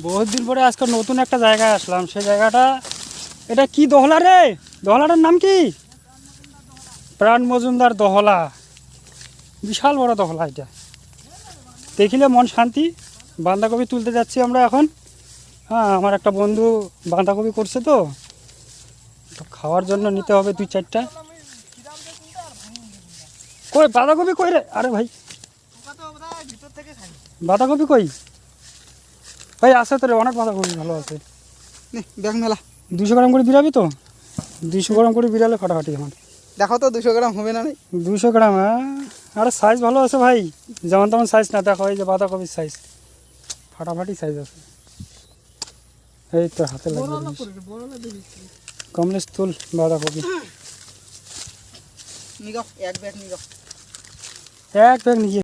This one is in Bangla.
বহুত দিন পরে আজকে নতুন একটা জায়গায় আসলাম। সেই জায়গাটা, এটা কি দহলা রে? দহলাটার নাম কি? প্রাণ মজুমদার দহলা। বিশাল বড় দহলা এটা, দেখিলে মন শান্তি। বাঁধাকপি তুলতে যাচ্ছি আমরা এখন। হ্যাঁ, আমার একটা বন্ধু বাঁধাকপি করছে, তো খাওয়ার জন্য নিতে হবে 2-4টা। কই বাঁধাকপি কই রে? আরে ভাই, বাঁধাকপি কই? ভাই আছে তো রে, অনেক বাঁধাকপি ভালো আছে। দেখ মেলা 200 গ্রাম করে বিরাবি তো? 200 গ্রাম করে বিরালে ফাটাফাটি আমার। দেখো তো 200 গ্রাম হবে না? 200 গ্রাম? হ্যাঁ, আরে সাইজ ভালো আছে ভাই, যেমন তেমন সাইজ না। দেখো এই যে বাঁধাকপির সাইজ, ফাটাফাটি সাইজ আছে। এই তো হাতে লাগিয়ে কমলেশ তুল বাঁধাকপি। নিগাও এক ব্যাগ নিগাও। এক ব্যাগ নিয়ে